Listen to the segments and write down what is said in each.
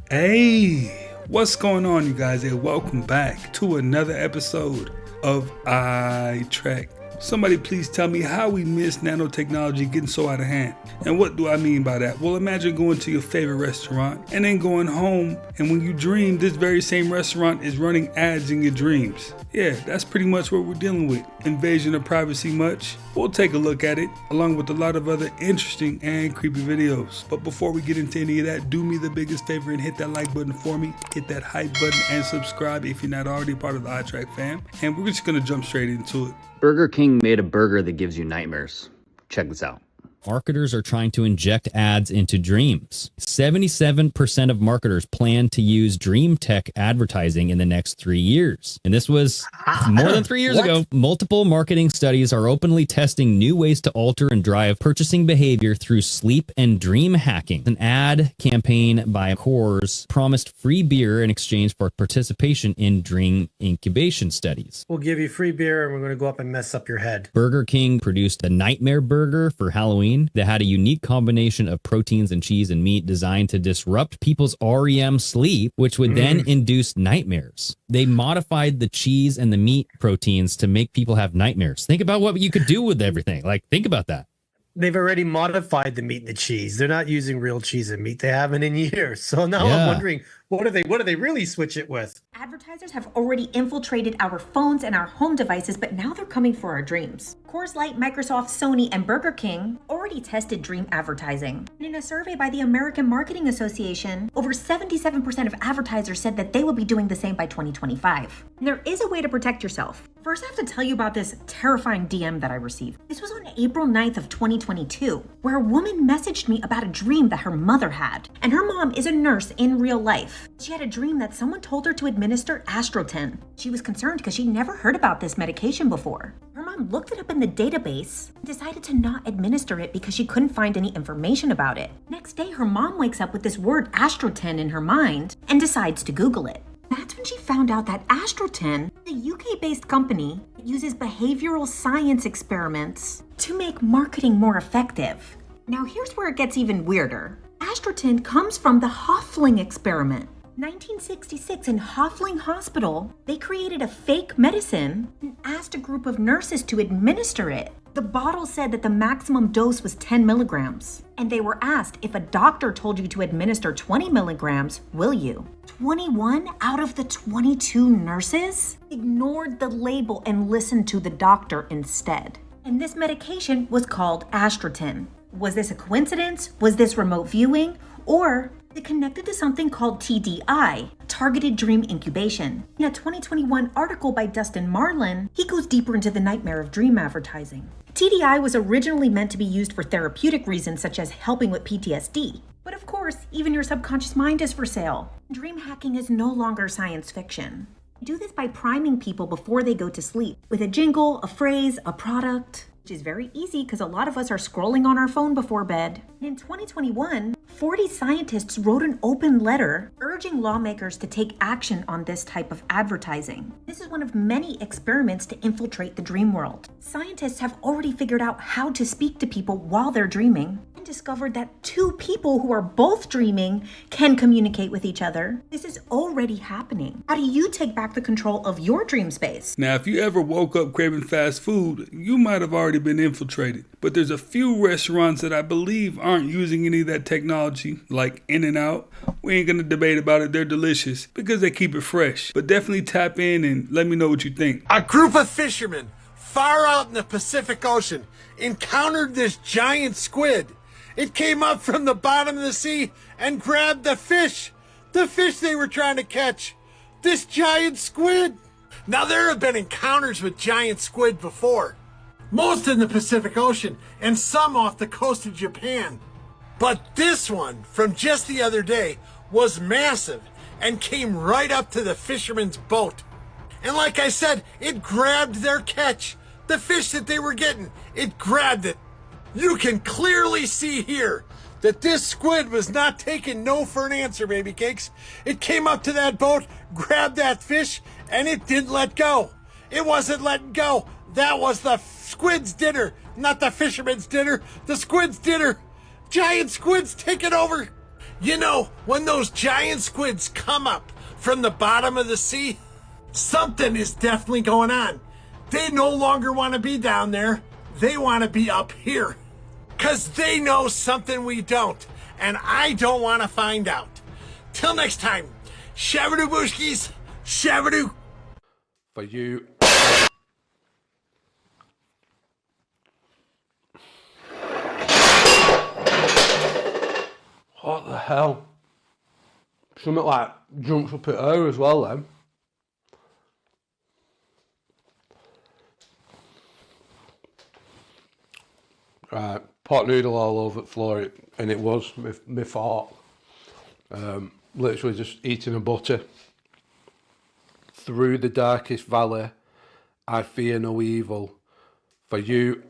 Hey, what's going on, you guys? And welcome back to another episode of iTrek. Somebody please tell me how we missed nanotechnology getting so out of hand. And what do I mean by that? Well, imagine going to your favorite restaurant and then going home, and when you dream, this very same restaurant is running ads in your dreams. Yeah, that's pretty much what we're dealing with. Invasion of privacy much? We'll take a look at it, along with a lot of other interesting and creepy videos. But before we get into any of that, do me the biggest favor and hit that like button for me, hit that hype button, and subscribe if you're not already part of the iTrek fam. And we're just gonna jump straight into it. Burger King made a burger that gives you nightmares. Check this out. Marketers are trying to inject ads into dreams. 77% of marketers plan to use dream tech advertising in the next 3 years. And this was more than 3 years ago. Multiple marketing studies are openly testing new ways to alter and drive purchasing behavior through sleep and dream hacking. An ad campaign by Coors promised free beer in exchange for participation in dream incubation studies. We'll give you free beer and we're going to go up and mess up your head. Burger King produced a nightmare burger for Halloween that had a unique combination of proteins and cheese and meat designed to disrupt people's REM sleep, which would then induce nightmares. They modified the cheese and the meat proteins to make people have nightmares. Think about what you could do with everything. Think about that. They've already modified the meat and the cheese. They're not using real cheese and meat. They haven't in years. So now I'm wondering, what do they really switch it with? Advertisers have already infiltrated our phones and our home devices, but now they're coming for our dreams. Coors Light, Microsoft, Sony, and Burger King already tested dream advertising. And in a survey by the American Marketing Association, over 77% of advertisers said that they will be doing the same by 2025. And there is a way to protect yourself. First, I have to tell you about this terrifying DM that I received. This was on April 9th of 2022, where a woman messaged me about a dream that her mother had. And her mom is a nurse in real life. She had a dream that someone told her to administer Astroten. She was concerned because she'd never heard about this medication before. Her mom looked it up in the database and decided to not administer it because she couldn't find any information about it. Next day, her mom wakes up with this word Astroten in her mind and decides to Google it. That's when she found out that Astroten, a UK-based company that uses behavioral science experiments to make marketing more effective. Now here's where it gets even weirder. Astroten comes from the Hoffling experiment. 1966 in Hoffling Hospital, they created a fake medicine and asked a group of nurses to administer it. The bottle said that the maximum dose was 10 milligrams. And they were asked, if a doctor told you to administer 20 milligrams, will you? 21 out of the 22 nurses ignored the label and listened to the doctor instead. And this medication was called Astroten. Was this a coincidence? Was this remote viewing? Or it connected to something called TDI, Targeted Dream Incubation. In a 2021 article by Dustin Marlin, he goes deeper into the nightmare of dream advertising. TDI was originally meant to be used for therapeutic reasons such as helping with PTSD. But of course, even your subconscious mind is for sale. Dream hacking is no longer science fiction. Do this by priming people before they go to sleep with a jingle, a phrase, a product, which is very easy because a lot of us are scrolling on our phone before bed. In 2021, 40 scientists wrote an open letter urging lawmakers to take action on this type of advertising. This is one of many experiments to infiltrate the dream world. Scientists have already figured out how to speak to people while they're dreaming and discovered that two people who are both dreaming can communicate with each other. This is already happening. How do you take back the control of your dream space? Now, if you ever woke up craving fast food, you might have already been infiltrated. But there's a few restaurants that I believe aren't using any of that technology, like In-N-Out. We ain't gonna debate about it, they're delicious because they keep it fresh. But definitely tap in and let me know what you think. A group of fishermen far out in the Pacific Ocean encountered this giant squid. It came up from the bottom of the sea and grabbed the fish they were trying to catch. This giant squid. Now there have been encounters with giant squid before. Most in the Pacific Ocean and some off the coast of Japan. But this one from just the other day was massive and came right up to the fisherman's boat. And like I said, it grabbed their catch, the fish that they were getting. It grabbed it. You can clearly see here that this squid was not taking no for an answer, baby cakes. It came up to that boat, grabbed that fish, and it didn't let go. It wasn't letting go. That was the squid's dinner, not the fisherman's dinner. The squid's dinner. Giant squids taking over. You know, when those giant squids come up from the bottom of the sea, something is definitely going on. They no longer want to be down there. They want to be up here. 'Cause they know something we don't. And I don't want to find out. Till next time, Shabadoo Booshkies, Shabadoo. For you. What the hell? Something like jumps up at her as well then. Right, pot noodle all over the floor, and it was my fault. Literally just eating a butter. Through the darkest valley, I fear no evil. For you.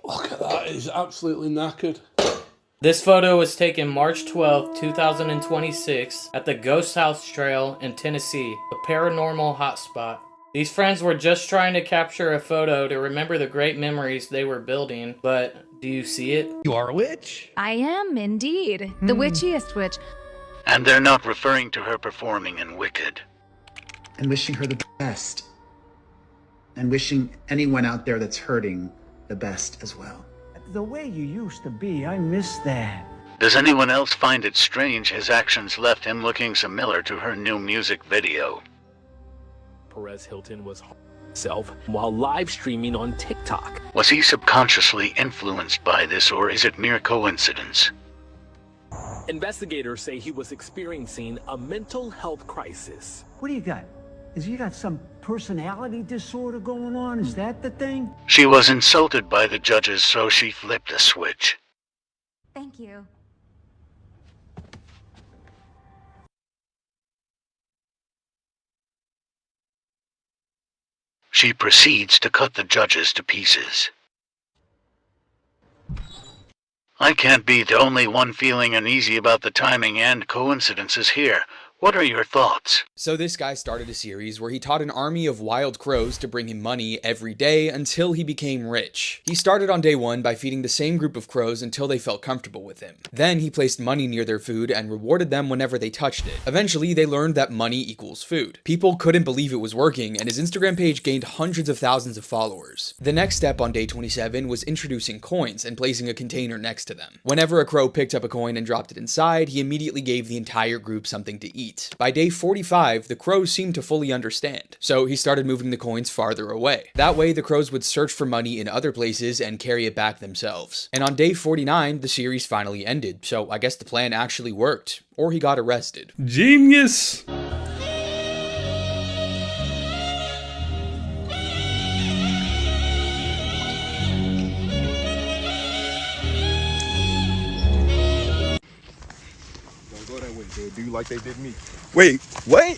Look at that, he's absolutely knackered. This photo was taken March 12, 2026 at the Ghost House Trail in Tennessee, a paranormal hotspot. These friends were just trying to capture a photo to remember the great memories they were building, but do you see it? You are a witch? I am, indeed. The witchiest witch. And they're not referring to her performing in Wicked. And wishing her the best. And wishing anyone out there that's hurting the best as well. The way you used to be, I miss that. Does anyone else find it strange his actions left him looking similar to her new music video? Perez Hilton was himself while live streaming on TikTok. Was he subconsciously influenced by this, or is it mere coincidence? Investigators say he was experiencing a mental health crisis. What do you got? Is you got some personality disorder going on? Is that the thing? She was insulted by the judges, so she flipped a switch. Thank you. She proceeds to cut the judges to pieces. I can't be the only one feeling uneasy about the timing and coincidences here. What are your thoughts? So this guy started a series where he taught an army of wild crows to bring him money every day until he became rich. He started on day 1 by feeding the same group of crows until they felt comfortable with him. Then he placed money near their food and rewarded them whenever they touched it. Eventually, they learned that money equals food. People couldn't believe it was working, and his Instagram page gained hundreds of thousands of followers. The next step on day 27 was introducing coins and placing a container next to them. Whenever a crow picked up a coin and dropped it inside, he immediately gave the entire group something to eat. By day 45, the crows seemed to fully understand, so he started moving the coins farther away. That way, the crows would search for money in other places and carry it back themselves. And on day 49, the series finally ended, so I guess the plan actually worked, or he got arrested. Genius! Do you like they did me? Wait, what?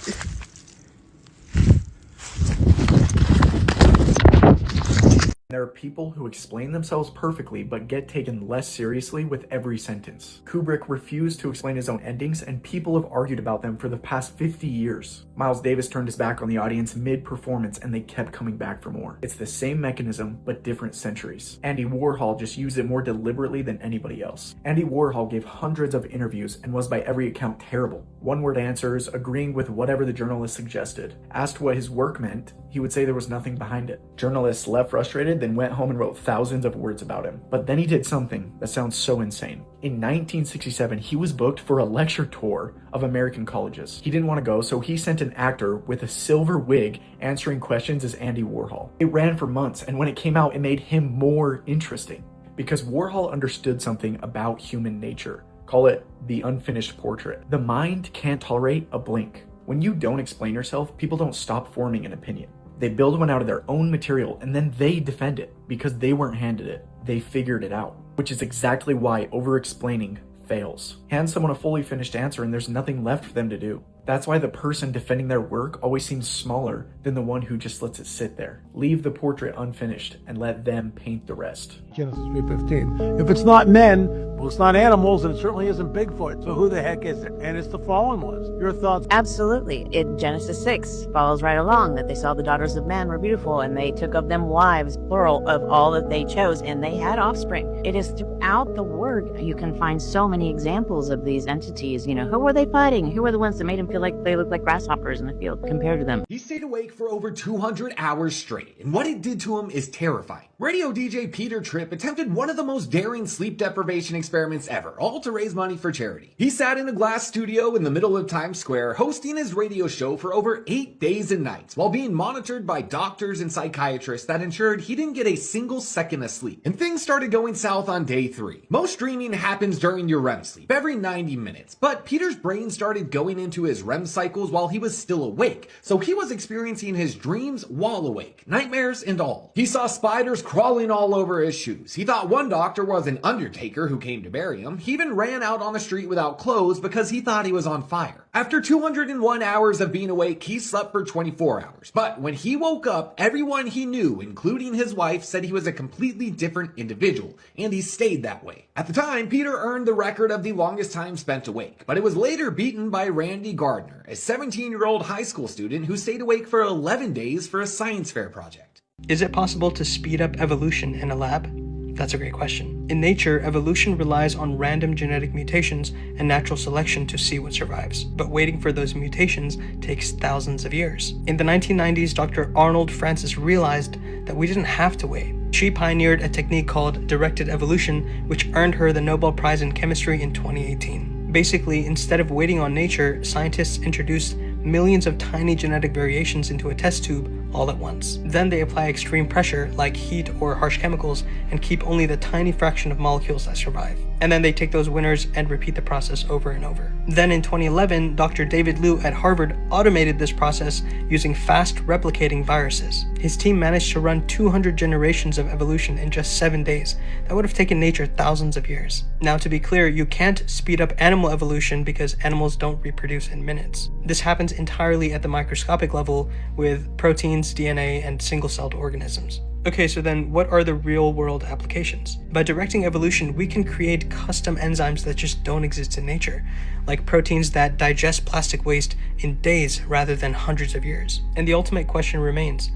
There are people who explain themselves perfectly but get taken less seriously with every sentence. Kubrick refused to explain his own endings, and people have argued about them for the past 50 years. Miles Davis turned his back on the audience mid-performance, and they kept coming back for more. It's the same mechanism, but different centuries. Andy Warhol just used it more deliberately than anybody else. Andy Warhol gave hundreds of interviews and was by every account terrible. One-word answers, agreeing with whatever the journalist suggested. Asked what his work meant, he would say there was nothing behind it. Journalists left frustrated, then went home and wrote thousands of words about him. But then he did something that sounds so insane. In 1967, he was booked for a lecture tour of American colleges. He didn't want to go, so he sent an actor with a silver wig answering questions as Andy Warhol. It ran for months, and when it came out, it made him more interesting. Because Warhol understood something about human nature. Call it the unfinished portrait. The mind can't tolerate a blink. When you don't explain yourself, people don't stop forming an opinion. They build one out of their own material and then they defend it because they weren't handed it. They figured it out, which is exactly why over-explaining fails. Hand someone a fully finished answer and there's nothing left for them to do. That's why the person defending their work always seems smaller than the one who just lets it sit there. Leave the portrait unfinished and let them paint the rest. Genesis 3:15. If it's not men, well, it's not animals, and it certainly isn't Bigfoot. So who the heck is it? And it's the fallen ones. Your thoughts? Absolutely. In Genesis 6 follows right along that they saw the daughters of men were beautiful, and they took of them wives, plural, of all that they chose, and they had offspring. It is throughout the word you can find so many examples of these entities. You know, who were they fighting? Who were the ones that made them feel like they looked like grasshoppers in the field compared to them? He stayed awake for over 200 hours straight, and what it did to him is terrifying. Radio DJ Peter Tripp attempted one of the most daring sleep deprivation experiments ever, all to raise money for charity. He sat in a glass studio in the middle of Times Square, hosting his radio show for over 8 days and nights, while being monitored by doctors and psychiatrists that ensured he didn't get a single second of sleep. And things started going south on day 3. Most dreaming happens during your REM sleep, every 90 minutes, but Peter's brain started going into his REM cycles while he was still awake, so he was experiencing his dreams while awake, nightmares and all. He saw spiders crawling all over his shoes. He thought one doctor was an undertaker who came to bury him. He even ran out on the street without clothes because he thought he was on fire. After 201 hours of being awake, he slept for 24 hours. But when he woke up, everyone he knew, including his wife, said he was a completely different individual, and he stayed that way. At the time, Peter earned the record of the longest time spent awake, but it was later beaten by Randy Gardner, a 17-year-old high school student who stayed awake for 11 days for a science fair project. Is it possible to speed up evolution in a lab? That's a great question. In nature, evolution relies on random genetic mutations and natural selection to see what survives. But waiting for those mutations takes thousands of years. In the 1990s, Dr. Arnold Francis realized that we didn't have to wait. She pioneered a technique called directed evolution, which earned her the Nobel Prize in Chemistry in 2018. Basically, instead of waiting on nature, scientists introduced millions of tiny genetic variations into a test tube all at once. Then they apply extreme pressure, like heat or harsh chemicals, and keep only the tiny fraction of molecules that survive. And then they take those winners and repeat the process over and over. Then in 2011, Dr. David Liu at Harvard automated this process using fast replicating viruses. His team managed to run 200 generations of evolution in just 7 days. That would have taken nature thousands of years. Now, to be clear, you can't speed up animal evolution because animals don't reproduce in minutes. This happens entirely at the microscopic level with proteins, DNA, and single-celled organisms. Okay, so then what are the real-world applications? By directing evolution, we can create custom enzymes that just don't exist in nature, like proteins that digest plastic waste in days rather than hundreds of years. And the ultimate question remains,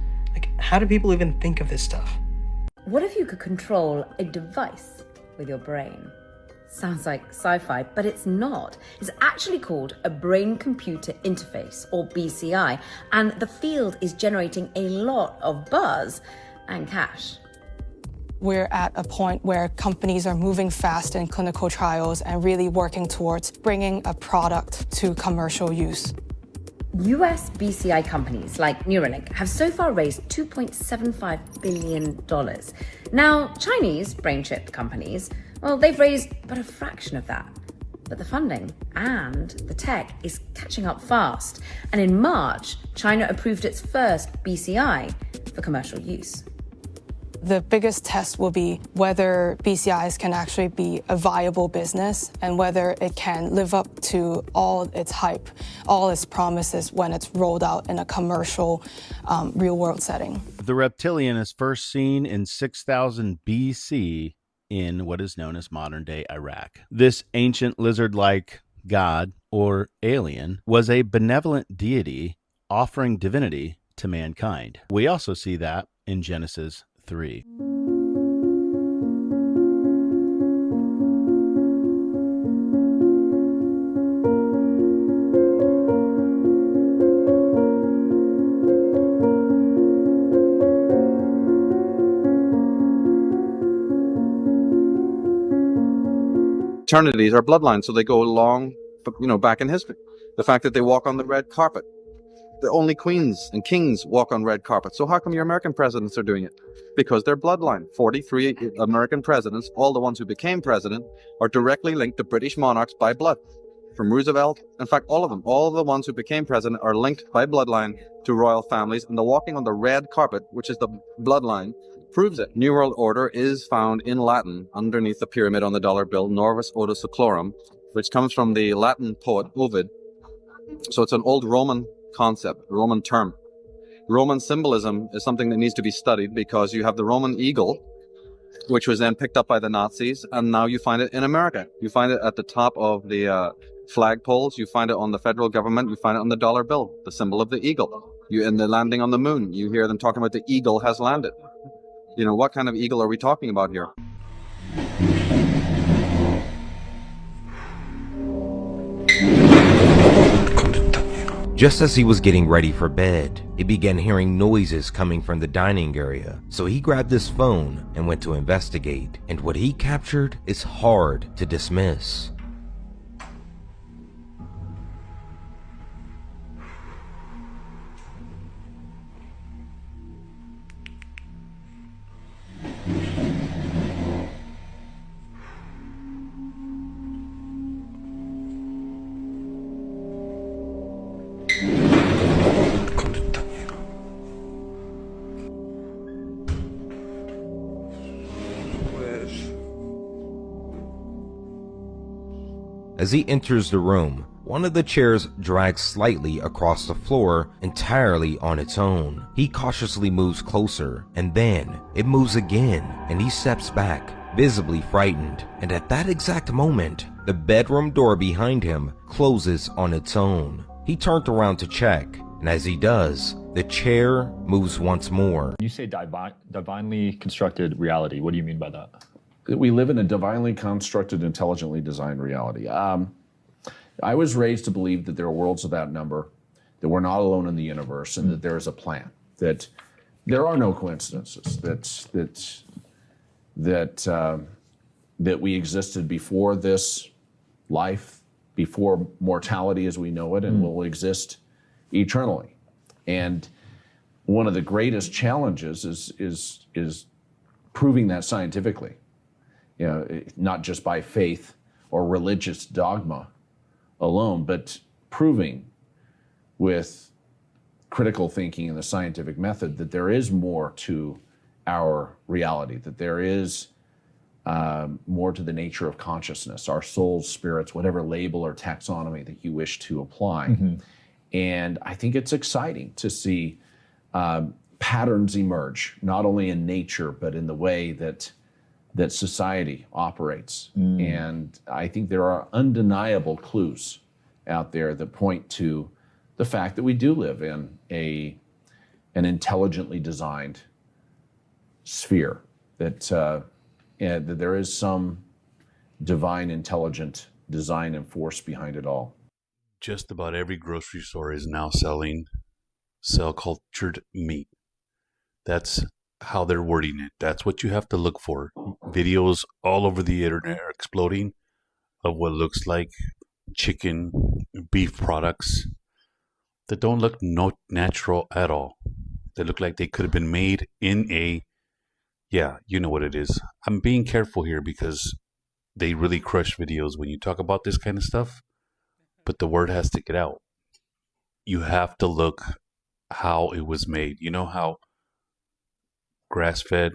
how do people even think of this stuff? What if you could control a device with your brain? Sounds like sci-fi, but it's not. It's actually called a brain-computer interface, or BCI, and the field is generating a lot of buzz and cash. We're at a point where companies are moving fast in clinical trials and really working towards bringing a product to commercial use. US BCI companies like Neuralink have so far raised $2.75 billion. Now, Chinese brain-chip companies, well, they've raised but a fraction of that. But the funding and the tech is catching up fast. And in March, China approved its first BCI for commercial use. The biggest test will be whether BCIs can actually be a viable business and whether it can live up to all its hype, all its promises when it's rolled out in a commercial, real-world setting. The reptilian is first seen in 6000 BC in what is known as modern-day Iraq. This ancient lizard-like god, or alien, was a benevolent deity offering divinity to mankind. We also see that in Genesis 3. Fraternities are bloodlines, so they go long, back in history. The fact that they walk on the red carpet. The only queens and kings walk on red carpet. So how come your American presidents are doing it? Because they're bloodline. 43 American presidents, all the ones who became president, are directly linked to British monarchs by blood. From Roosevelt, in fact, all of them, all the ones who became president are linked by bloodline to royal families, and the walking on the red carpet, which is the bloodline, proves it. New World Order is found in Latin underneath the pyramid on the dollar bill, Norvis Otis Seclorum, which comes from the Latin poet Ovid, So it's an old Roman concept, Roman term. Roman symbolism is something that needs to be studied because you have the Roman eagle, which was then picked up by the Nazis, and now you find it in America. You find it at the top of the flagpoles, you find it on the federal government, you find it on the dollar bill, the symbol of the eagle. In the landing on the moon, you hear them talking about the eagle has landed. You know, what kind of eagle are we talking about here? Just as he was getting ready for bed, he began hearing noises coming from the dining area. So he grabbed his phone and went to investigate. And what he captured is hard to dismiss. As he enters the room, one of the chairs drags slightly across the floor entirely on its own. He cautiously moves closer, and then it moves again, and he steps back, visibly frightened. And at that exact moment, the bedroom door behind him closes on its own. He turned around to check, and as he does, the chair moves once more. When you say divinely constructed reality, what do you mean by that? We live in a divinely constructed, intelligently designed reality. I was raised to believe that there are worlds without number, that we're not alone in the universe, and that there is a plan, that there are no coincidences, that we existed before this life, before mortality as we know it, and will exist eternally. And one of the greatest challenges is proving that scientifically. You know, not just by faith or religious dogma alone, but proving with critical thinking and the scientific method that there is more to our reality, that there is more to the nature of consciousness, our souls, spirits, whatever label or taxonomy that you wish to apply. Mm-hmm. And I think it's exciting to see patterns emerge, not only in nature, but in the way that society operates. And I think there are undeniable clues out there that point to the fact that we do live in an intelligently designed sphere, that there is some divine intelligent design and force behind it all. Just about every grocery store is now selling cell-cultured meat. That's how they're wording it. That's what you have to look for. Videos all over the internet are exploding of what looks like chicken, beef products that don't look natural at all. They look like they could have been made in yeah, you know what it is. I'm being careful here because they really crush videos when you talk about this kind of stuff, but the word has to get out. You have to look how it was made. You know how grass-fed,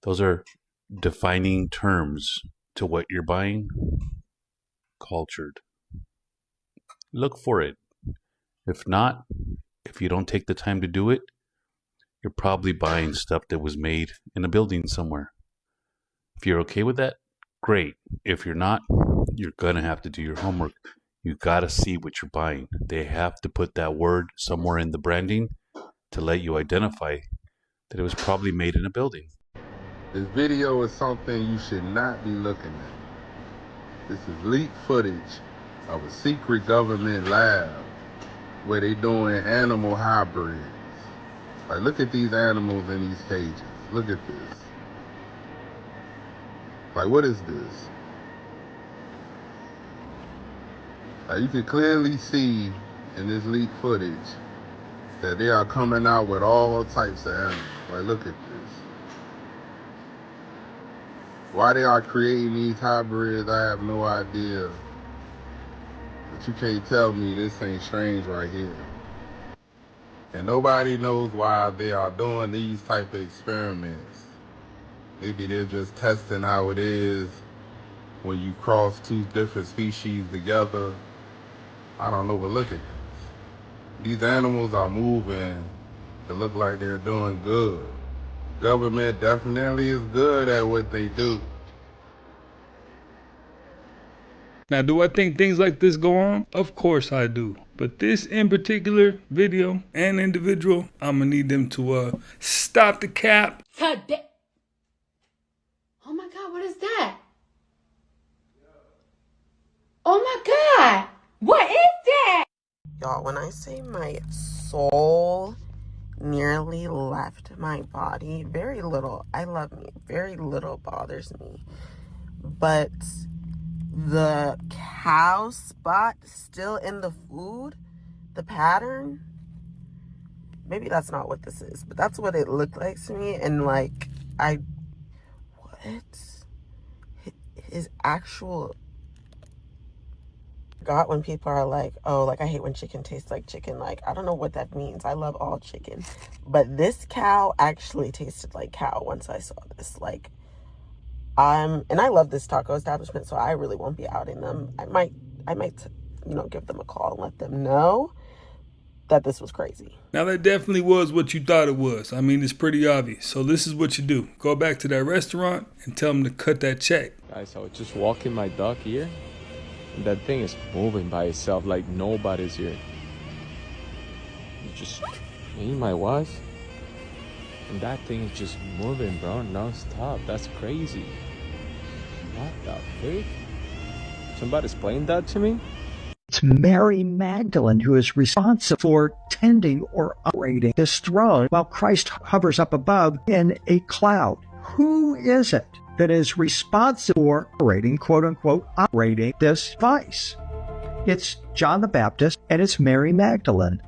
those are defining terms to what you're buying. Cultured. Look for it. If not, if you don't take the time to do it, you're probably buying stuff that was made in a building somewhere. If you're okay with that, great. If you're not, you're going to have to do your homework. You got to see what you're buying. They have to put that word somewhere in the branding to let you identify that it was probably made in a building. This video is something you should not be looking at. This is leaked footage of a secret government lab where they doing animal hybrids. Like, look at these animals in these cages. Look at this. Like, what is this? Like, you can clearly see in this leaked footage that they are coming out with all types of animals. Like, look at this. Why they are creating these hybrids, I have no idea. But you can't tell me this ain't strange right here. And nobody knows why they are doing these type of experiments. Maybe they're just testing how it is when you cross two different species together I don't know, but look at this. These animals are moving. They look like they're doing good. Government definitely is good at what they do. Now, do I think things like this go on? Of course I do. But this in particular video and individual, I'm gonna need them to stop the cap. Oh my God, what is that? Oh my God, what is that? Y'all, when I say my soul nearly left my body, very little, I love me, very little bothers me. But the cow spot still in the food, the pattern, maybe that's not what this is, but that's what it looked like to me. And like, his actual, God, when people are like, oh, like I hate when chicken tastes like chicken, like I don't know what that means. I love all chicken, but this cow actually tasted like cow once I saw this. Like, and I love this taco establishment, so I really won't be outing them. I might, you know, give them a call and let them know that this was crazy. Now, that definitely was what you thought it was. I mean, it's pretty obvious. So this is what you do. Go back to that restaurant and tell them to cut that check. Guys, I was just walking my dog here, and that thing is moving by itself like nobody's here. Just me, my wife, and that thing is just moving, bro, non-stop. That's crazy. What the frick? Somebody's playing that to me? It's Mary Magdalene who is responsible for tending or operating this throne while Christ hovers up above in a cloud. Who is it that is responsible for operating, quote unquote, operating this device? It's John the Baptist and it's Mary Magdalene.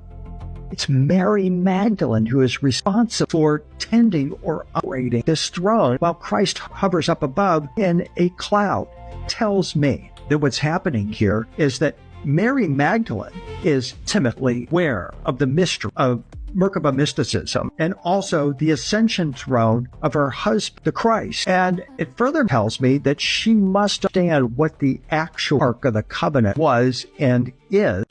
It's Mary Magdalene who is responsible for tending or operating this throne while Christ hovers up above in a cloud. Tells me that what's happening here is that Mary Magdalene is intimately aware of the mystery of Merkaba mysticism and also the ascension throne of her husband, the Christ. And it further tells me that she must understand what the actual Ark of the Covenant was and is.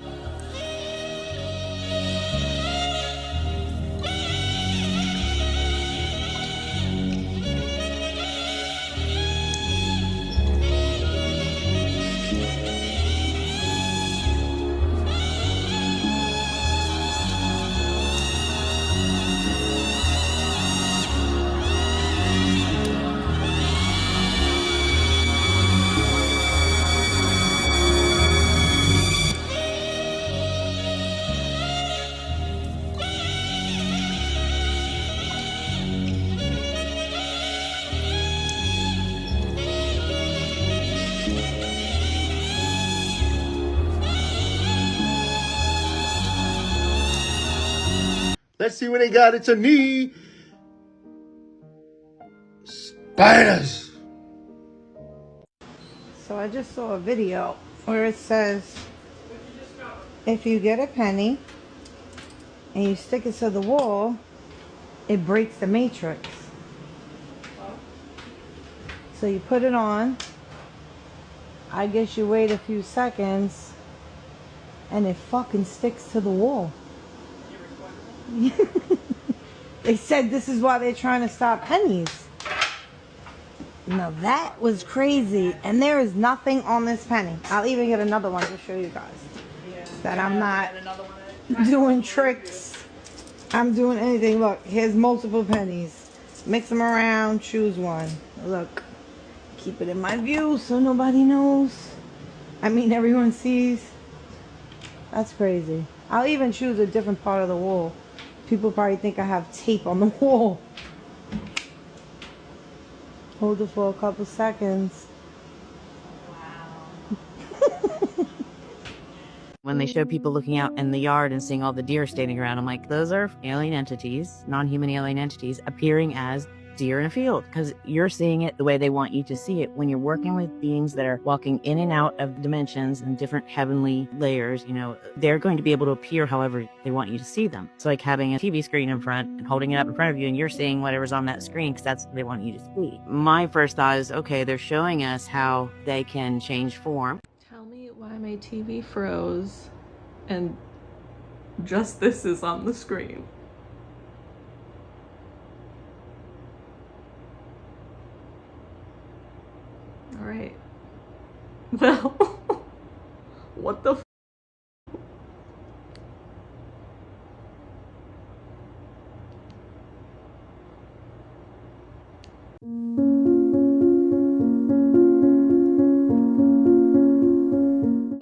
Let's see what they got. It's a knee. Spiders. So I just saw a video where it says if you get a penny and you stick it to the wall, it breaks the matrix. So you put it on. I guess you wait a few seconds and it fucking sticks to the wall. They said this is why they're trying to stop pennies. Now that was crazy, and there is nothing on this penny. I'll even get another one to show you guys that I'm not doing tricks. I'm doing anything. Look, here's multiple pennies. Mix them around, choose one. Look, keep it in my view so nobody knows. I mean, everyone sees. That's crazy. I'll even choose a different part of the wall. People probably think I have tape on the wall. Hold it for a couple seconds. When they show people looking out in the yard and seeing all the deer standing around, I'm like, those are alien entities, non-human alien entities, appearing as deer in a field, because you're seeing it the way they want you to see it. When you're working with beings that are walking in and out of dimensions and different heavenly layers, you know, they're going to be able to appear however they want you to see them. It's like having a TV screen in front and holding it up in front of you, and you're seeing whatever's on that screen because that's what they want you to see. My first thought is, okay, they're showing us how they can change form. Tell me why my TV froze And just this is on the screen. All right. Well, what the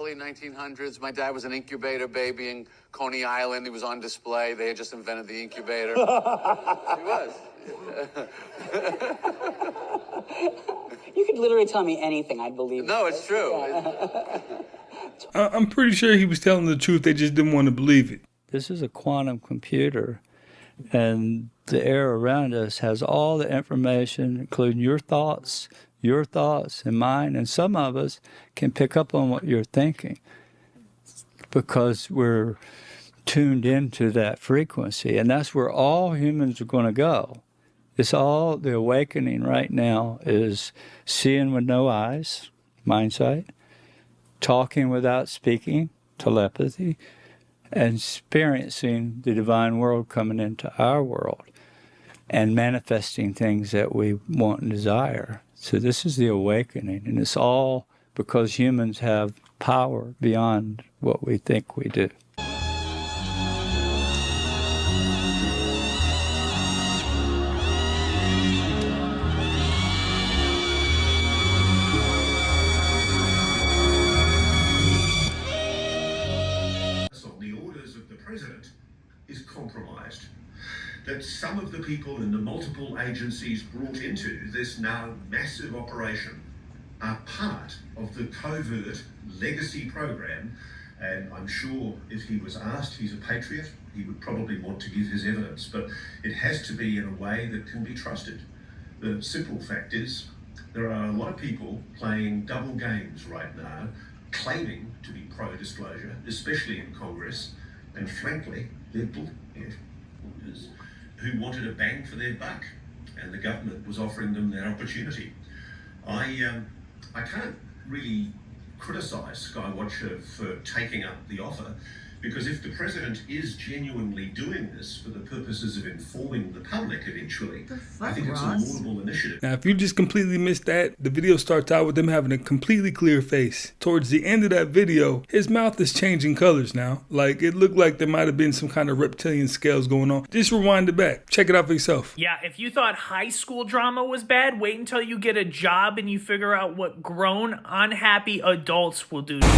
Early 1900s, my dad was an incubator baby in Coney Island. He was on display. They had just invented the incubator. He was. You could literally tell me anything, I'd believe. No, it's true. I'm pretty sure he was telling the truth. They just didn't want to believe it. This is a quantum computer, and the air around us has all the information, including your thoughts and mine, and some of us can pick up on what you're thinking because we're tuned into that frequency, and that's where all humans are going to go. It's all the awakening right now is seeing with no eyes, mind sight, talking without speaking, telepathy, and experiencing the divine world coming into our world and manifesting things that we want and desire. So this is the awakening, and it's all because humans have power beyond what we think we do. On the orders of the president is compromised. That some of the people in the multiple agencies brought into this now massive operation are part of the covert legacy program, and I'm sure if he was asked, he's a patriot, he would probably want to give his evidence, but it has to be in a way that can be trusted. The simple fact is there are a lot of people playing double games right now, claiming to be pro-disclosure, especially in Congress, and frankly, they're bullshit who wanted a bang for their buck, and the government was offering them that opportunity. I can't really criticise Skywatcher for taking up the offer, because if the president is genuinely doing this for the purposes of informing the public eventually, I think it's a laudable initiative. Now, if you just completely missed that, the video starts out with him having a completely clear face. Towards the end of that video, his mouth is changing colors now. Like, it looked like there might have been some kind of reptilian scales going on. Just rewind it back. Check it out for yourself. Yeah, if you thought high school drama was bad, wait until you get a job and you figure out what grown, unhappy adults will do to you.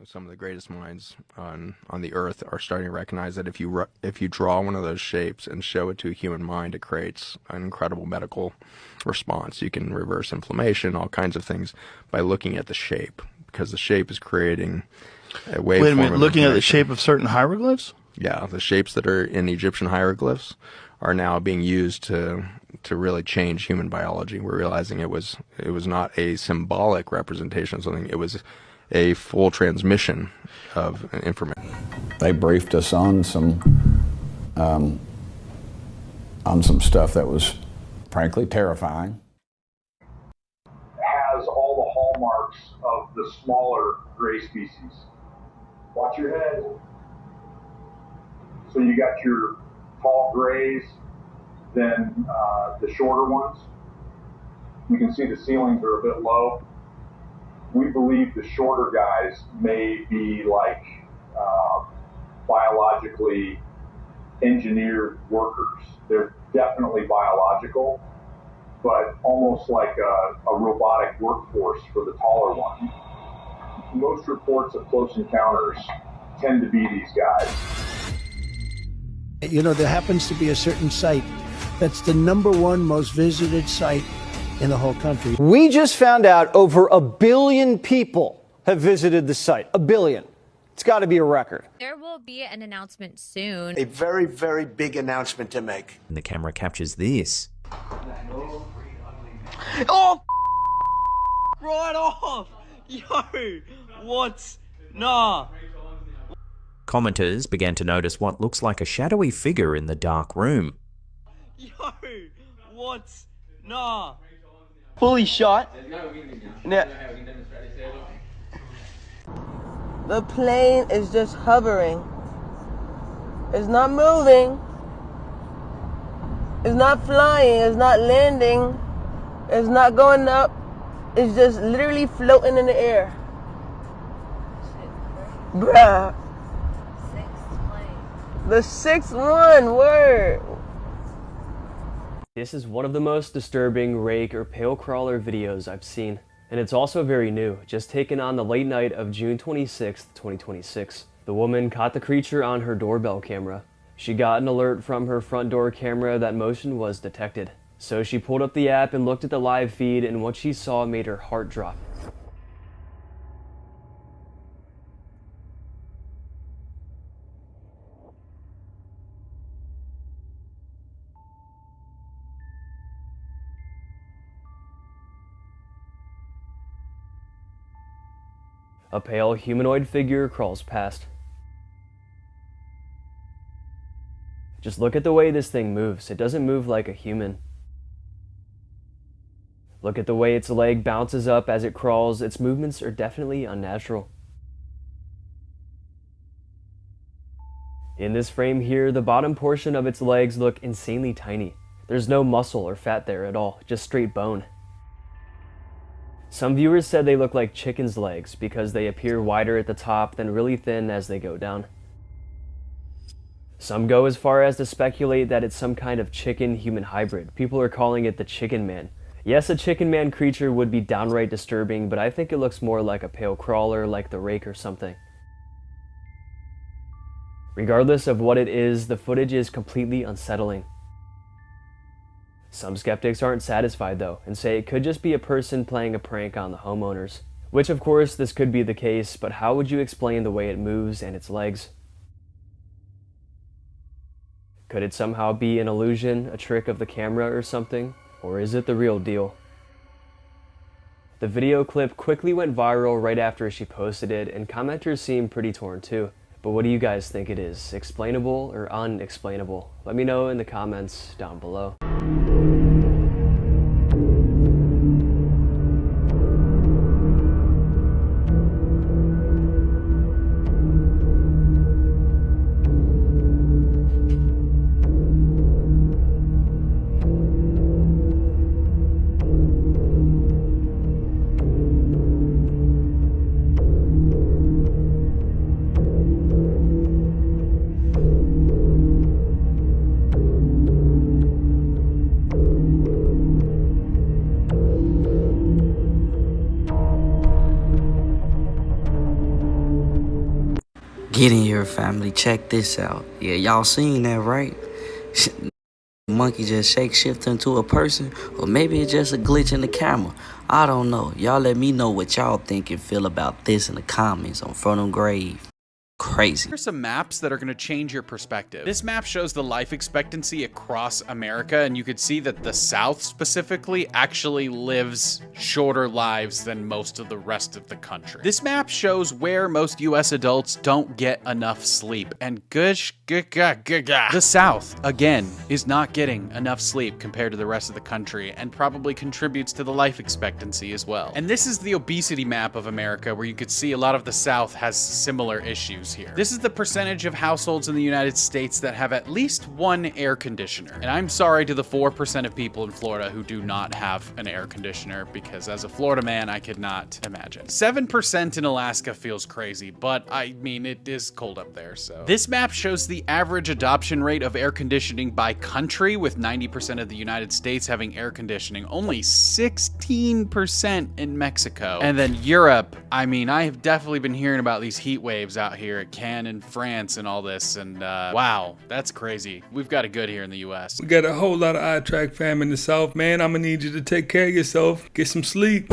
Some of the greatest minds on the earth are starting to recognize that if you draw one of those shapes and show it to a human mind, it creates an incredible medical response. You can reverse inflammation, all kinds of things by looking at the shape, because the shape is creating a waveform. Wait a minute, looking at the shape of certain hieroglyphs? Yeah, the shapes that are in Egyptian hieroglyphs are now being used to really change human biology. We're realizing it was not a symbolic representation of something, it was a full transmission of information. They briefed us on some stuff that was frankly terrifying. Has all the hallmarks of the smaller gray species. Watch your head. So you got your tall grays, then the shorter ones. You can see the ceilings are a bit low. We believe the shorter guys may be like biologically engineered workers. They're definitely biological, but almost like a robotic workforce for the taller one. most reports of close encounters tend to be these guys. You know, there happens to be a certain site that's the #1 most visited site in the whole country. We just found out over 1 billion people have visited the site. 1 billion. It's got to be a record. There will be an announcement soon. A very, very big announcement to make. And the camera captures this. Oh, right off. Yo, what? Nah. Commenters began to notice what looks like a shadowy figure in the dark room. Yo, what? Nah. Fully shot. Now, the plane is just hovering. It's not moving. It's not flying. It's not landing. It's not going up. It's just literally floating in the air. Bruh. The 6th one, word. This is one of the most disturbing rake or pale crawler videos I've seen. And it's also very new, just taken on the late night of June 26th, 2026. The woman caught the creature on her doorbell camera. She got an alert from her front door camera that motion was detected. So she pulled up the app and looked at the live feed, and what she saw made her heart drop. A pale humanoid figure crawls past. Just look at the way this thing moves. It doesn't move like a human. Look at the way its leg bounces up as it crawls. Its movements are definitely unnatural. In this frame here, the bottom portion of its legs look insanely tiny. There's no muscle or fat there at all, just straight bone. Some viewers said they look like chicken's legs because they appear wider at the top than really thin as they go down. Some go as far as to speculate that it's some kind of chicken-human hybrid. People are calling it the Chicken Man. Yes, a Chicken Man creature would be downright disturbing, but I think it looks more like a pale crawler, like the Rake or something. Regardless of what it is, the footage is completely unsettling. Some skeptics aren't satisfied though, and say it could just be a person playing a prank on the homeowners. Which of course this could be the case, but how would you explain the way it moves and its legs? Could it somehow be an illusion, a trick of the camera or something? Or is it the real deal? The video clip quickly went viral right after she posted it, and commenters seem pretty torn too. But what do you guys think it is? Explainable or unexplainable? Let me know in the comments down below. Get in here, family. Check this out. Yeah, y'all seen that, right? Monkey just shapeshift into a person, or maybe it's just a glitch in the camera. I don't know. Y'all let me know what y'all think and feel about this in the comments on Frozen Grave. Crazy. Here's some maps that are going to change your perspective. This map shows the life expectancy across America, and you could see that the South specifically actually lives shorter lives than most of the rest of the country. This map shows where most US adults don't get enough sleep, and the South, again, is not getting enough sleep compared to the rest of the country, and probably contributes to the life expectancy as well. And this is the obesity map of America, where you could see a lot of the South has similar issues. years here. This is the percentage of households in the United States that have at least one air conditioner. And I'm sorry to the 4% of people in Florida who do not have an air conditioner, because as a Florida man, I could not imagine. 7% in Alaska feels crazy, but I mean, it is cold up there, so. This map shows the average adoption rate of air conditioning by country, with 90% of the United States having air conditioning, only 16% in Mexico. And then Europe, I mean, I have definitely been hearing about these heat waves out here at Cannes in France and all this, and wow, that's crazy. We've got it good here in the US. We got a whole lot of iTrack fam in the South, man. I'm gonna need you to take care of yourself. Get some sleep.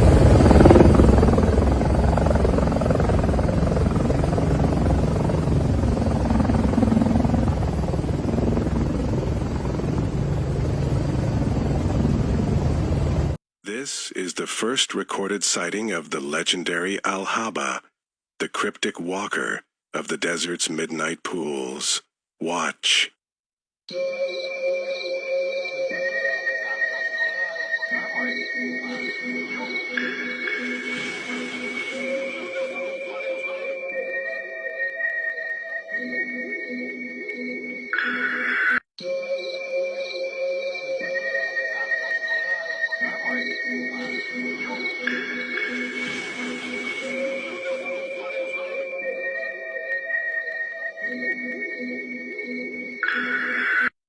This is the first recorded sighting of the legendary Al-Haba, the cryptic walker of the desert's midnight pools. Watch.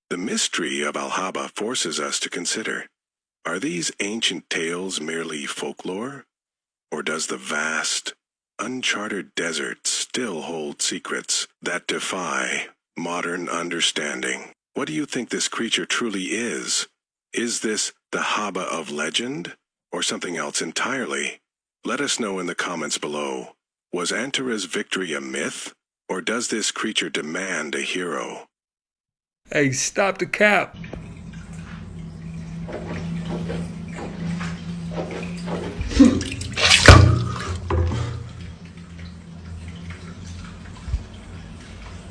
The mystery of Al-Haba forces us to consider, are these ancient tales merely folklore? Or does the vast, uncharted desert still hold secrets that defy modern understanding? What do you think this creature truly is? Is this the Haba of legend, or something else entirely? Let us know in the comments below. Was Antara's victory a myth, or does this creature demand a hero? Hey, stop the cap.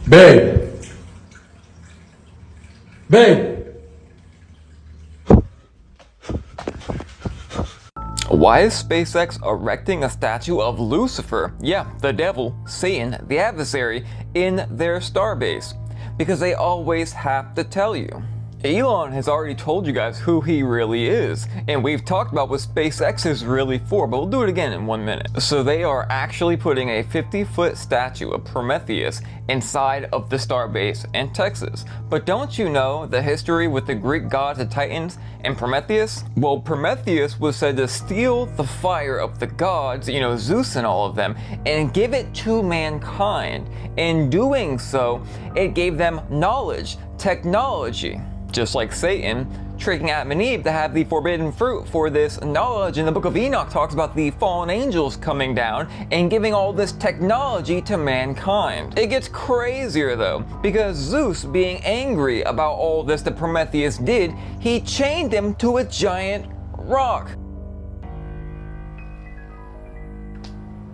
Babe. Babe. Why is SpaceX erecting a statue of Lucifer, yeah, the devil, Satan, the adversary, in their starbase? Because they always have to tell you. Elon has already told you guys who he really is, and we've talked about what SpaceX is really for, but we'll do it again in 1 minute. So they are actually putting a 50-foot statue of Prometheus inside of the starbase in Texas. But don't you know the history with the Greek gods, the Titans, and Prometheus? Well, Prometheus was said to steal the fire of the gods, you know, Zeus and all of them, and give it to mankind. In doing so, it gave them knowledge, technology. Just like Satan, tricking Adam and Eve to have the forbidden fruit for this knowledge. And the book of Enoch talks about the fallen angels coming down and giving all this technology to mankind. It gets crazier though, because Zeus, being angry about all this that Prometheus did, he chained him to a giant rock.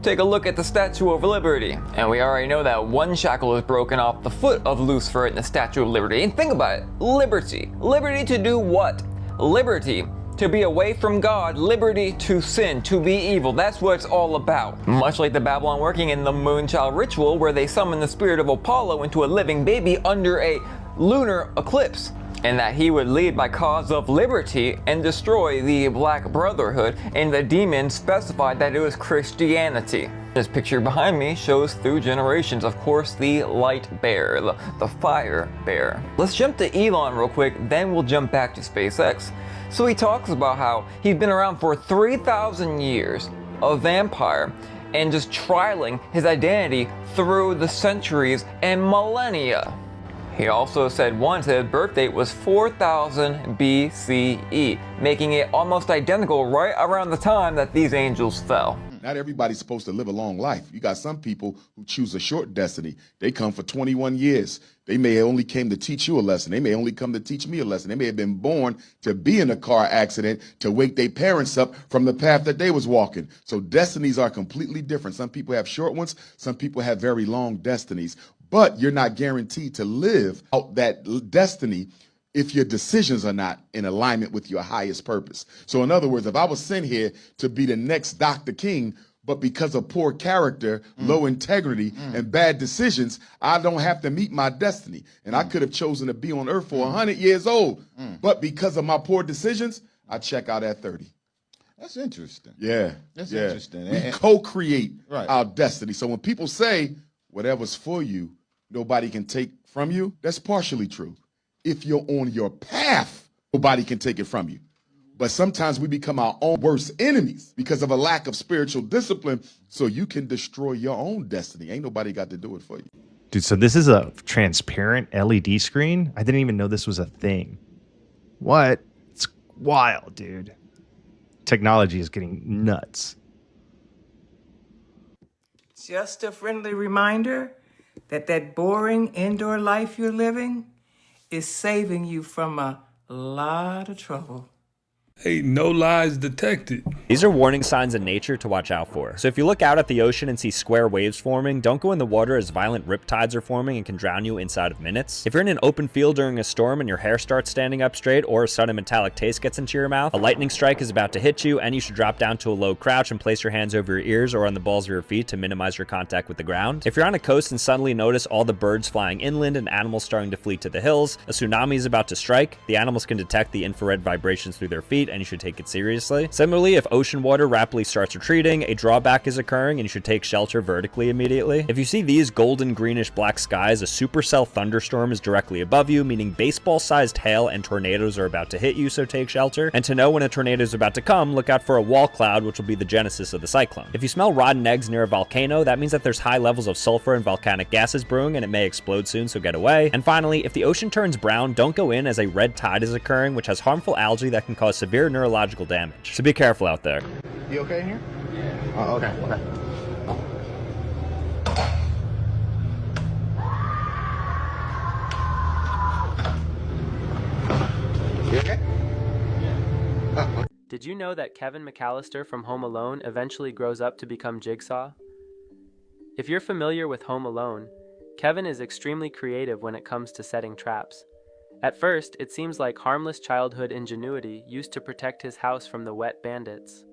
Take a look at the Statue of Liberty, and we already know that one shackle is broken off the foot of Lucifer in the Statue of Liberty. And think about it, liberty. Liberty to do what? Liberty to be away from God, liberty to sin, to be evil. That's what it's all about. Much like the Babylon working in the Moonchild ritual, where they summon the spirit of Apollo into a living baby under a lunar eclipse, and that he would lead by cause of liberty and destroy the Black Brotherhood, and the demon specified that it was Christianity. This picture behind me shows through generations, of course, the light bear, the fire bear. Let's jump to Elon real quick, then we'll jump back to SpaceX. So he talks about how he'd been around for 3,000 years, a vampire, and just trialing his identity through the centuries and millennia. He also said once that his birth date was 4000 BCE, making it almost identical right around the time that these angels fell. Not everybody's supposed to live a long life. You got some people who choose a short destiny. They come for 21 years. They may only came to teach you a lesson. They may only come to teach me a lesson. They may have been born to be in a car accident to wake their parents up from the path that they was walking. So destinies are completely different. Some people have short ones. Some people have very long destinies. But you're not guaranteed to live out that destiny if your decisions are not in alignment with your highest purpose. So in other words, if I was sent here to be the next Dr. King, But because of poor character, low integrity, and bad decisions, I don't have to meet my destiny. And I could have chosen to be on earth for 100 years old. But because of my poor decisions, I check out at 30. That's interesting. Yeah. That's yeah. interesting. We And- co-create Right. our destiny. So when people say, whatever's for you, nobody can take from you, that's partially true. If you're on your path, nobody can take it from you. But sometimes we become our own worst enemies because of a lack of spiritual discipline, so you can destroy your own destiny. Ain't nobody got to do it for you. Dude, so this is a transparent LED screen? I didn't even know this was a thing. What? It's wild, dude. Technology is getting nuts. Just a friendly reminder that boring indoor life you're living is saving you from a lot of trouble. Hey, no lies detected. These are warning signs in nature to watch out for. So if you look out at the ocean and see square waves forming, don't go in the water as violent riptides are forming and can drown you inside of minutes. If you're in an open field during a storm and your hair starts standing up straight or a sudden metallic taste gets into your mouth, a lightning strike is about to hit you and you should drop down to a low crouch and place your hands over your ears or on the balls of your feet to minimize your contact with the ground. If you're on a coast and suddenly notice all the birds flying inland and animals starting to flee to the hills, a tsunami is about to strike. The animals can detect the infrared vibrations through their feet and you should take it seriously. Similarly, if ocean water rapidly starts retreating, a drawback is occurring and you should take shelter vertically immediately. If you see these golden greenish black skies, a supercell thunderstorm is directly above you, meaning baseball-sized hail and tornadoes are about to hit you, so take shelter. And to know when a tornado is about to come, look out for a wall cloud, which will be the genesis of the cyclone. If you smell rotten eggs near a volcano, that means that there's high levels of sulfur and volcanic gases brewing and it may explode soon, so get away. And finally, if the ocean turns brown, don't go in as a red tide is occurring, which has harmful algae that can cause severe neurological damage. So be careful out there. You okay in here? Yeah. Okay. You okay? Did you know that Kevin McAllister from Home Alone eventually grows up to become Jigsaw? If you're familiar with Home Alone, Kevin is extremely creative when it comes to setting traps. At first, it seems like harmless childhood ingenuity used to protect his house from the wet bandits.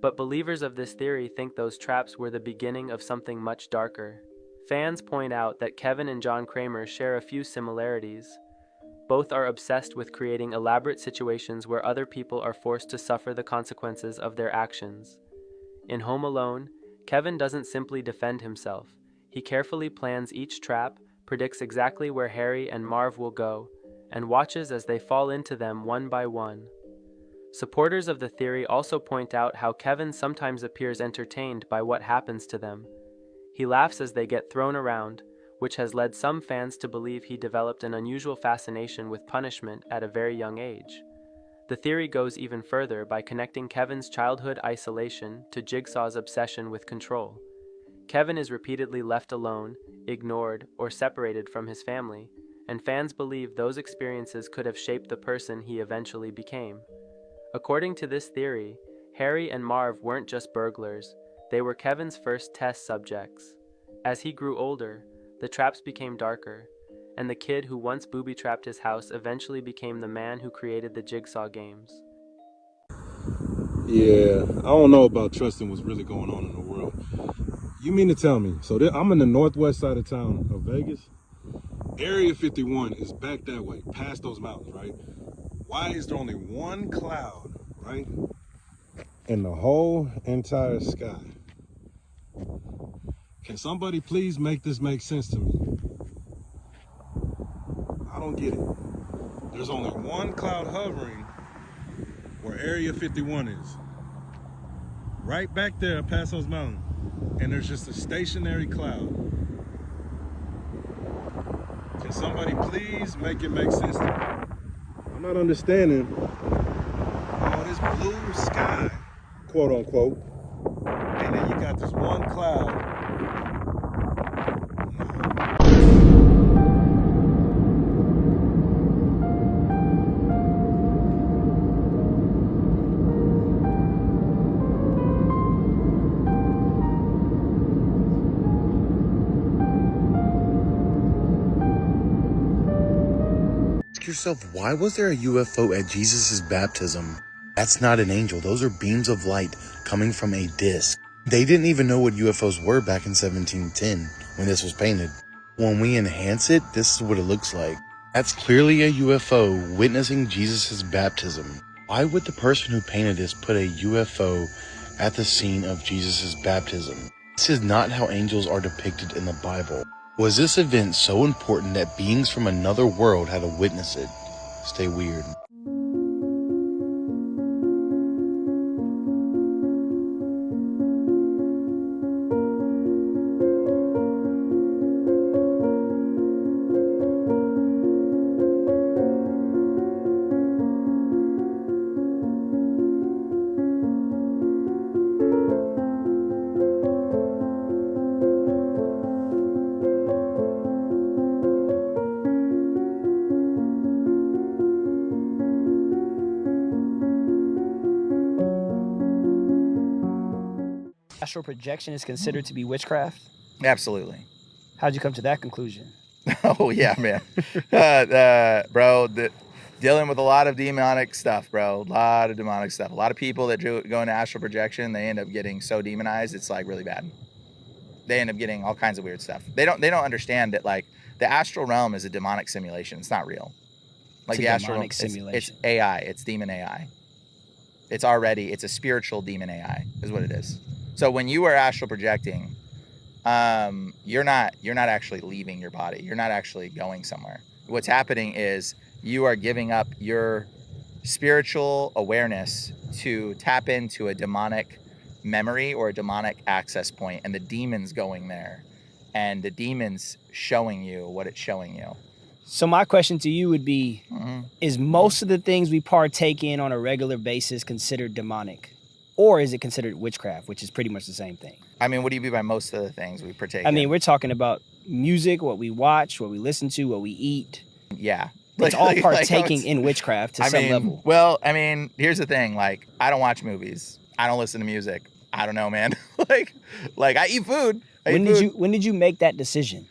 But believers of this theory think those traps were the beginning of something much darker. Fans point out that Kevin and John Kramer share a few similarities. Both are obsessed with creating elaborate situations where other people are forced to suffer the consequences of their actions. In Home Alone, Kevin doesn't simply defend himself. He carefully plans each trap, predicts exactly where Harry and Marv will go, and watches as they fall into them one by one. Supporters of the theory also point out how Kevin sometimes appears entertained by what happens to them. He laughs as they get thrown around, which has led some fans to believe he developed an unusual fascination with punishment at a very young age. The theory goes even further by connecting Kevin's childhood isolation to Jigsaw's obsession with control. Kevin is repeatedly left alone, ignored, or separated from his family, and fans believe those experiences could have shaped the person he eventually became. According to this theory, Harry and Marv weren't just burglars, they were Kevin's first test subjects. As he grew older, the traps became darker, and the kid who once booby-trapped his house eventually became the man who created the Jigsaw games. Yeah, I don't know about trusting what's really going on in the world. You mean to tell me, so I'm in the northwest side of town of Vegas? Area 51 is back that way, past those mountains, right? Why is there only one cloud, right, in the whole entire sky? Can somebody please make this make sense to me? I don't get it. There's only one cloud hovering where Area 51 is. Right back there past those mountains. And there's just a stationary cloud. Can somebody please make it make sense to me? I'm not understanding all this blue sky, quote unquote, and then you got this one cloud. Ask yourself, why was there a UFO at Jesus' baptism? That's not an angel. Those are beams of light coming from a disc. They didn't even know what UFOs were back in 1710 when this was painted. When we enhance it, this is what it looks like. That's clearly a UFO witnessing Jesus' baptism. Why would the person who painted this put a UFO at the scene of Jesus' baptism? This is not how angels are depicted in the Bible. Was this event so important that beings from another world had to witness it? Stay weird. Astral projection is considered to be witchcraft? Absolutely. How'd you come to that conclusion? Oh, yeah, man. Bro, dealing with a lot of demonic stuff, bro. A lot of demonic stuff. A lot of people that go into astral projection, they end up getting so demonized, it's like really bad. They end up getting all kinds of weird stuff. They don't understand that, like, the astral realm is a demonic simulation. It's not real. Like the astral realm, it's AI. It's demon AI. It's a spiritual demon AI is what it is. So when you are astral projecting, you're not actually leaving your body. You're not actually going somewhere. What's happening is you are giving up your spiritual awareness to tap into a demonic memory or a demonic access point, and the demon's going there, and the demon's showing you what it's showing you. So my question to you would be, is most of the things we partake in on a regular basis considered demonic? Or is it considered witchcraft, which is pretty much the same thing? I mean, what do you mean by most of the things we partake I mean, in? we're talking about music, what we watch, what we listen to, what we eat. Yeah. It's all partaking in witchcraft to some level. Well, I mean, here's the thing. Like, I don't watch movies. I don't listen to music. I don't know, man. like I eat food. When did you make that decision?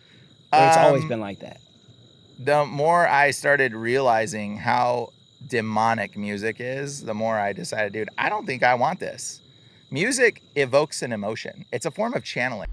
Or it's always been like that? The more I started realizing how demonic music is, the more I decided, dude, I don't think I want this. Music evokes an emotion. It's a form of channeling.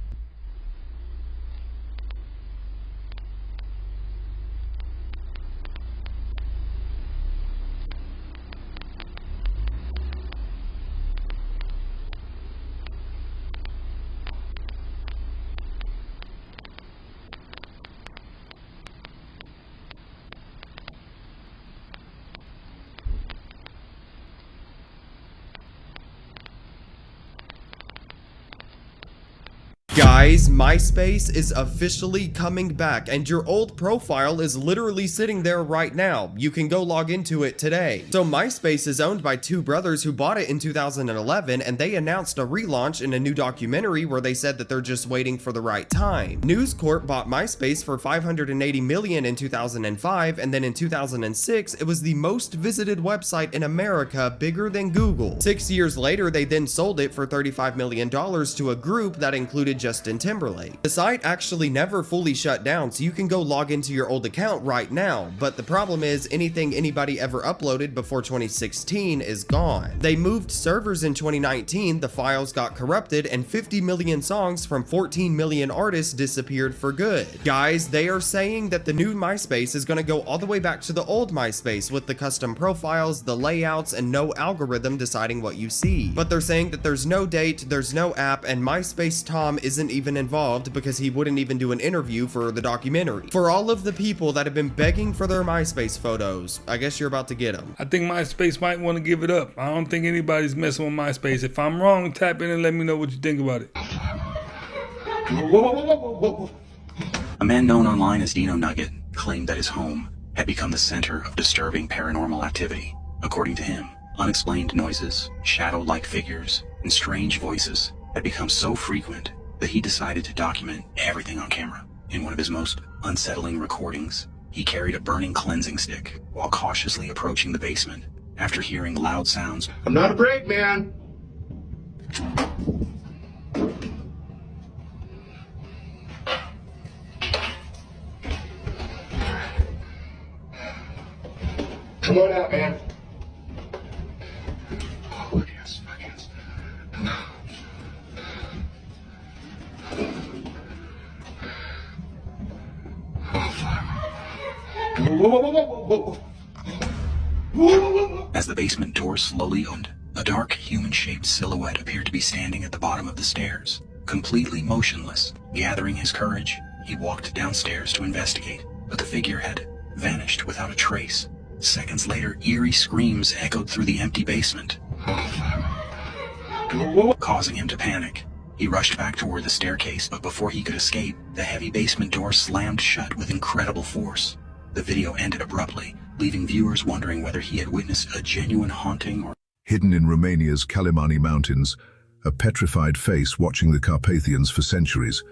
Guys, MySpace is officially coming back, and your old profile is literally sitting there right now. You can go log into it today. So MySpace is owned by two brothers who bought it in 2011, and they announced a relaunch in a new documentary where they said that they're just waiting for the right time. News Corp bought MySpace for $580 million in 2005, and then in 2006, it was the most visited website in America, bigger than Google. 6 years later, they then sold it for $35 million to a group that included Justin Timberlake. The site actually never fully shut down, so you can go log into your old account right now, but the problem is anything anybody ever uploaded before 2016 is gone. They moved servers in 2019, the files got corrupted, and 50 million songs from 14 million artists disappeared for good. Guys, they are saying that the new MySpace is going to go all the way back to the old MySpace with the custom profiles, the layouts, and no algorithm deciding what you see. But they're saying that there's no date, there's no app, and MySpace Tom isn't even involved because he wouldn't even do an interview for the documentary. For all of the people that have been begging for their MySpace photos, I guess you're about to get them. I think MySpace might want to give it up. I don't think anybody's messing with MySpace. If I'm wrong, tap in and let me know what you think about it. A man known online as Dino Nugget claimed that his home had become the center of disturbing paranormal activity. According to him, unexplained noises, shadow-like figures, and strange voices had become so frequent that he decided to document everything on camera. In one of his most unsettling recordings, he carried a burning cleansing stick while cautiously approaching the basement after hearing loud sounds. I'm not afraid, man. Come on out, man. As the basement door slowly opened, a dark human-shaped silhouette appeared to be standing at the bottom of the stairs, completely motionless. Gathering his courage, he walked downstairs to investigate, but the figure had vanished without a trace. Seconds later, eerie screams echoed through the empty basement, causing him to panic. He rushed back toward the staircase, but before he could escape, the heavy basement door slammed shut with incredible force. The video ended abruptly, leaving viewers wondering whether he had witnessed a genuine haunting or... Hidden in Romania's Kalimani Mountains, a petrified face watching the Carpathians for centuries.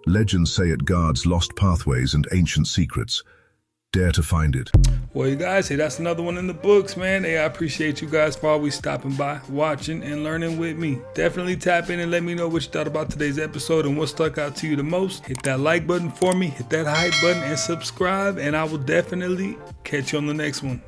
Legends say it guards lost pathways and ancient secrets. Dare to find it. Well, you guys, hey, that's another one in the books, man. Hey, I appreciate you guys for always stopping by, watching, and learning with me. Definitely tap in and let me know what you thought about today's episode and what stuck out to you the most. Hit that like button for me, hit that hype button, and subscribe, and I will definitely catch you on the next one.